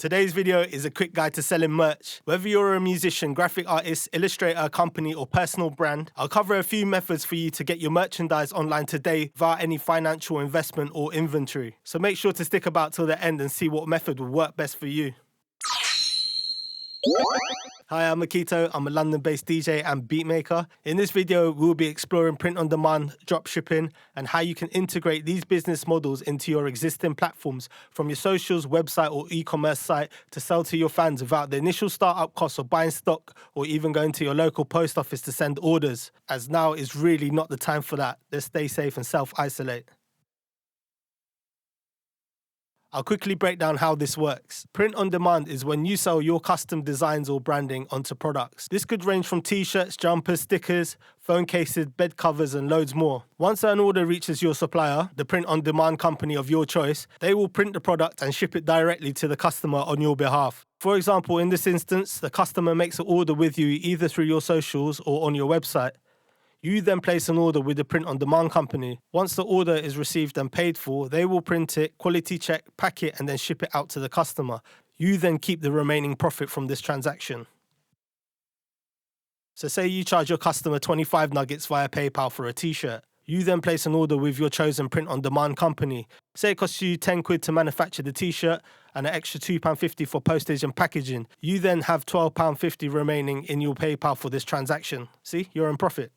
Today's video is a quick guide to selling merch. Whether you're a musician, graphic artist, illustrator, company, or personal brand, I'll cover a few methods for you to get your merchandise online today without any financial investment or inventory. So make sure to stick about till the end and see what method will work best for you. Hi, I'm Akito. I'm a London-based DJ and beatmaker. In this video, we'll be exploring print-on-demand, dropshipping, and how you can integrate these business models into your existing platforms, from your socials, website, or e-commerce site, to sell to your fans without the initial startup costs of buying stock or even going to your local post office to send orders, as now is really not the time for that. Let's stay safe and self-isolate. I'll quickly break down how this works. Print on demand is when you sell your custom designs or branding onto products. This could range from t-shirts, jumpers, stickers, phone cases, bed covers, and loads more. Once an order reaches your supplier, the print on demand company of your choice, they will print the product and ship it directly to the customer on your behalf. For example, in this instance, the customer makes an order with you either through your socials or on your website. You then place an order with the print-on-demand company. Once the order is received and paid for, they will print it, quality check, pack it, and then ship it out to the customer. You then keep the remaining profit from this transaction. So say you charge your customer 25 nuggets via PayPal for a t-shirt. You then place an order with your chosen print-on-demand company. Say it costs you 10 quid to manufacture the t-shirt and an extra £2.50 for postage and packaging. You then have £12.50 remaining in your PayPal for this transaction. See, you're in profit.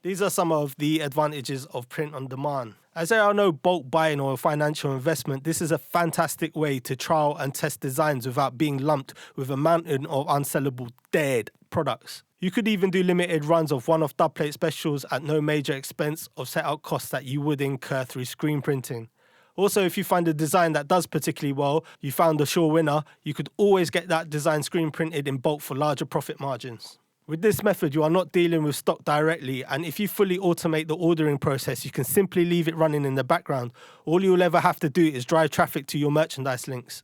These are some of the advantages of print on demand. As there are no bulk buying or financial investment, this is a fantastic way to trial and test designs without being lumped with a mountain of unsellable dead products. You could even do limited runs of one-off dubplate specials at no major expense of setup costs that you would incur through screen printing. Also, if you find a design that does particularly well, you found a sure winner, you could always get that design screen printed in bulk for larger profit margins. With this method, you are not dealing with stock directly, and if you fully automate the ordering process, you can simply leave it running in the background. All you'll ever have to do is drive traffic to your merchandise links.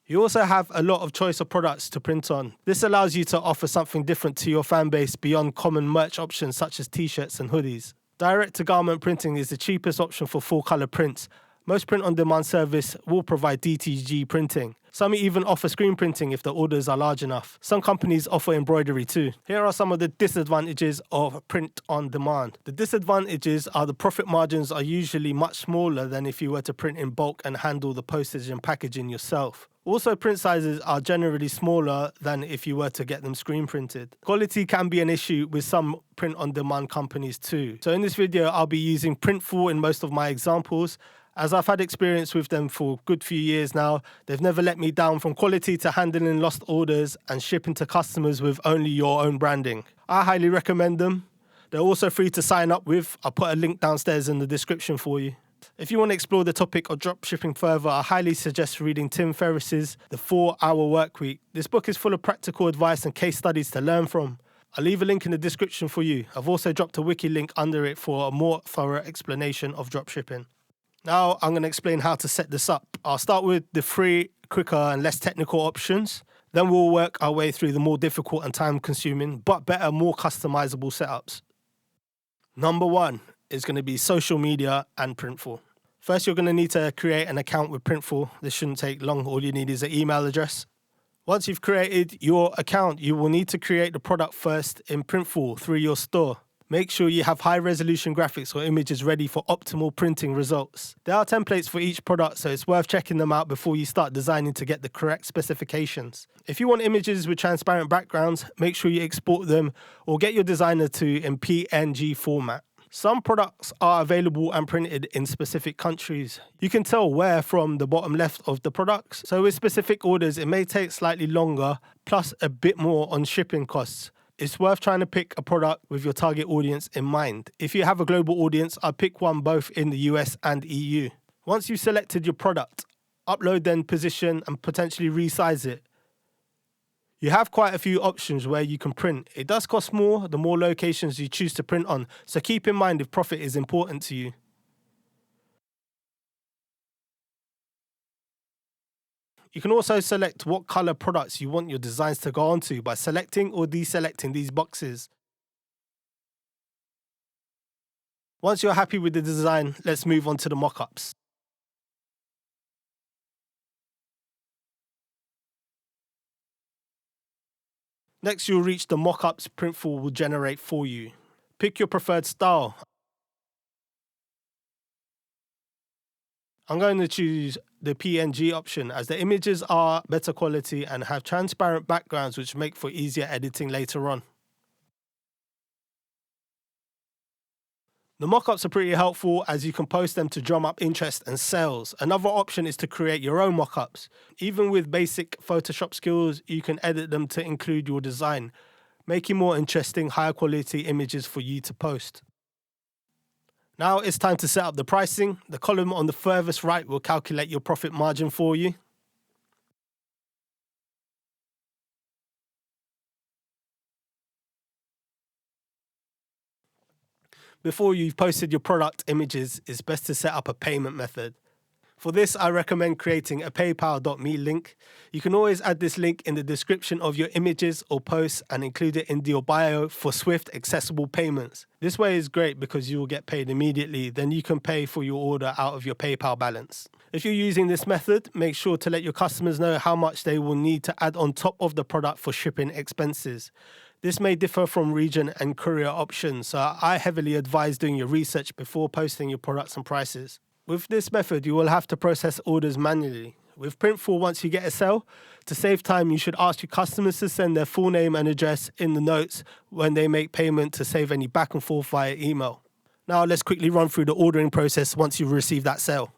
You also have a lot of choice of products to print on. This allows you to offer something different to your fan base beyond common merch options such as t-shirts and hoodies. Direct-to-garment printing is the cheapest option for full-color prints. Most print-on-demand service will provide DTG printing. Some even offer screen printing if the orders are large enough. Some companies offer embroidery too. Here are some of the disadvantages of print on demand. The disadvantages are the profit margins are usually much smaller than if you were to print in bulk and handle the postage and packaging yourself. Also, print sizes are generally smaller than if you were to get them screen printed. Quality can be an issue with some print-on-demand companies too. So in this video, I'll be using Printful in most of my examples. As I've had experience with them for a good few years now, they've never let me down, from quality to handling lost orders and shipping to customers with only your own branding. I highly recommend them. They're also free to sign up with. I'll put a link downstairs in the description for you. If you want to explore the topic of dropshipping further, I highly suggest reading Tim Ferriss's The 4-Hour Workweek. This book is full of practical advice and case studies to learn from. I'll leave a link in the description for you. I've also dropped a wiki link under it for a more thorough explanation of dropshipping. Now I'm going to explain how to set this up. I'll start with the free, quicker and less technical options. Then we'll work our way through the more difficult and time-consuming, but better, more customizable setups. Number 1 is going to be social media and Printful. First, you're going to need to create an account with Printful. This shouldn't take long. All you need is an email address. Once you've created your account, you will need to create the product first in Printful through your store. Make sure you have high-resolution graphics or images ready for optimal printing results. There are templates for each product, so it's worth checking them out before you start designing to get the correct specifications. If you want images with transparent backgrounds, make sure you export them or get your designer to in PNG format. Some products are available and printed in specific countries. You can tell where from the bottom left of the products. So with specific orders, it may take slightly longer, plus a bit more on shipping costs. It's worth trying to pick a product with your target audience in mind. If you have a global audience, I'll pick one both in the US and EU. Once you've selected your product, upload, then position and potentially resize it. You have quite a few options where you can print. It does cost more the more locations you choose to print on, so keep in mind if profit is important to you. You can also select what color products you want your designs to go onto by selecting or deselecting these boxes. Once you're happy with the design, let's move on to the mock-ups. Next, you'll reach the mockups Printful will generate for you. Pick your preferred style. I'm going to choose the PNG option as the images are better quality and have transparent backgrounds which make for easier editing later on. The mockups are pretty helpful as you can post them to drum up interest and sales. Another option is to create your own mockups. Even with basic Photoshop skills, you can edit them to include your design, making more interesting, higher quality images for you to post. Now it's time to set up the pricing. The column on the furthest right will calculate your profit margin for you. Before you've posted your product images, it's best to set up a payment method. For this, I recommend creating a paypal.me link. You can always add this link in the description of your images or posts and include it in your bio for swift, accessible payments. This way is great because you will get paid immediately, then you can pay for your order out of your PayPal balance. If you're using this method, make sure to let your customers know how much they will need to add on top of the product for shipping expenses. This may differ from region and courier options, so I heavily advise doing your research before posting your products and prices. With this method, you will have to process orders manually. With Printful, once you get a sale, to save time, you should ask your customers to send their full name and address in the notes when they make payment to save any back and forth via email. Now let's quickly run through the ordering process once you've received that sale.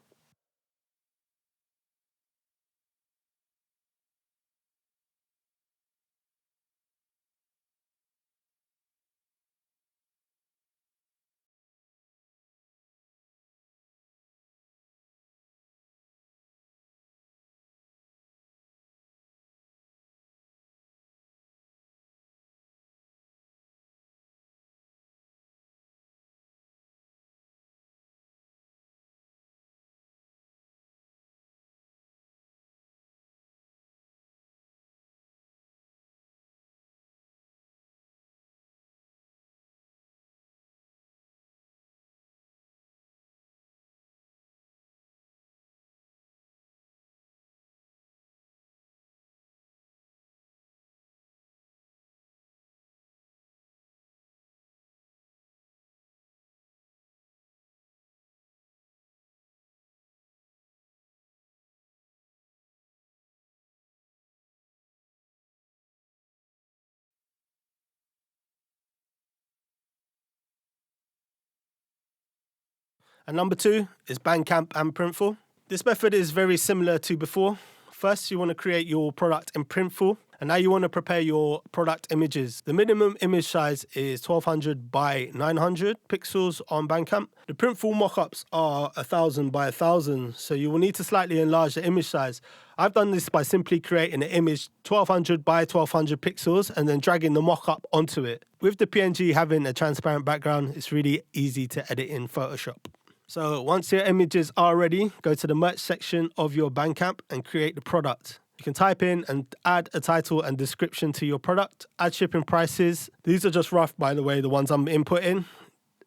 And number 2 is Bandcamp and Printful. This method is very similar to before. First, you want to create your product in Printful, and now you want to prepare your product images. The minimum image size is 1200 by 900 pixels on Bandcamp. The Printful mockups are 1000 by 1000, so you will need to slightly enlarge the image size. I've done this by simply creating an image 1200 by 1200 pixels and then dragging the mockup onto it. With the PNG having a transparent background, it's really easy to edit in Photoshop. So once your images are ready, go to the merch section of your Bandcamp and create the product. You can type in and add a title and description to your product, add shipping prices. These are just rough, by the way, the ones I'm inputting.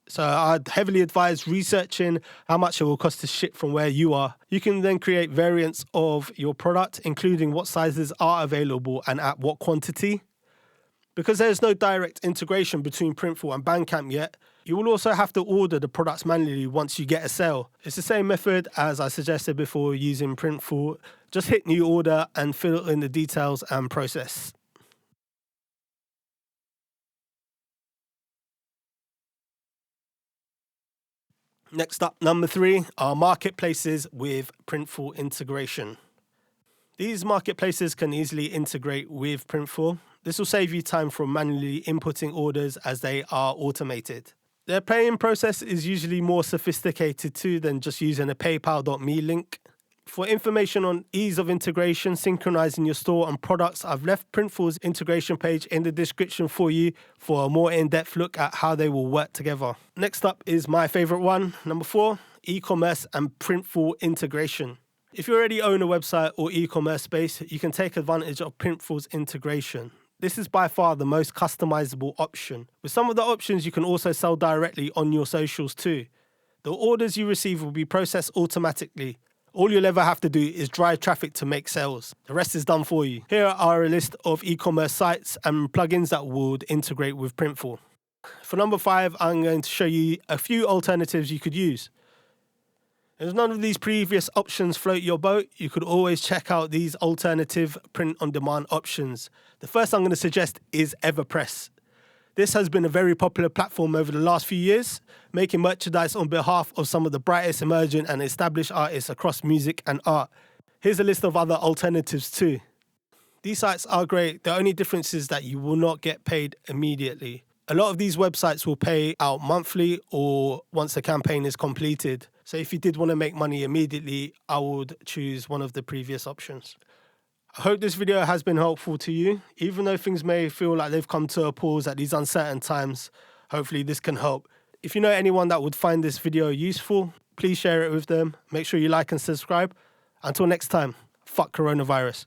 So I'd heavily advise researching how much it will cost to ship from where you are. You can then create variants of your product, including what sizes are available and at what quantity. Because there's no direct integration between Printful and Bandcamp yet, you will also have to order the products manually once you get a sale. It's the same method as I suggested before using Printful. Just hit new order and fill in the details and process. Next up, number 3 are marketplaces with Printful integration. These marketplaces can easily integrate with Printful. This will save you time from manually inputting orders as they are automated. Their paying process is usually more sophisticated too than just using a paypal.me link. For information on ease of integration, synchronizing your store and products, I've left Printful's integration page in the description for you for a more in-depth look at how they will work together. Next up is my favorite one, number 4, e-commerce and Printful integration. If you already own a website or e-commerce space, you can take advantage of Printful's integration. This is by far the most customizable option. With some of the options, you can also sell directly on your socials too. The orders you receive will be processed automatically. All you'll ever have to do is drive traffic to make sales. The rest is done for you. Here are a list of e-commerce sites and plugins that would integrate with Printful. For number 5, I'm going to show you a few alternatives you could use. If none of these previous options float your boat, you could always check out these alternative print-on-demand options. The first I'm going to suggest is Everpress. This has been a very popular platform over the last few years, making merchandise on behalf of some of the brightest emerging and established artists across music and art. Here's a list of other alternatives too. These sites are great. The only difference is that you will not get paid immediately. A lot of these websites will pay out monthly or once the campaign is completed. So if you did want to make money immediately, I would choose one of the previous options. I hope this video has been helpful to you. Even though things may feel like they've come to a pause at these uncertain times, hopefully this can help. If you know anyone that would find this video useful, please share it with them. Make sure you like and subscribe. Until next time, fuck coronavirus.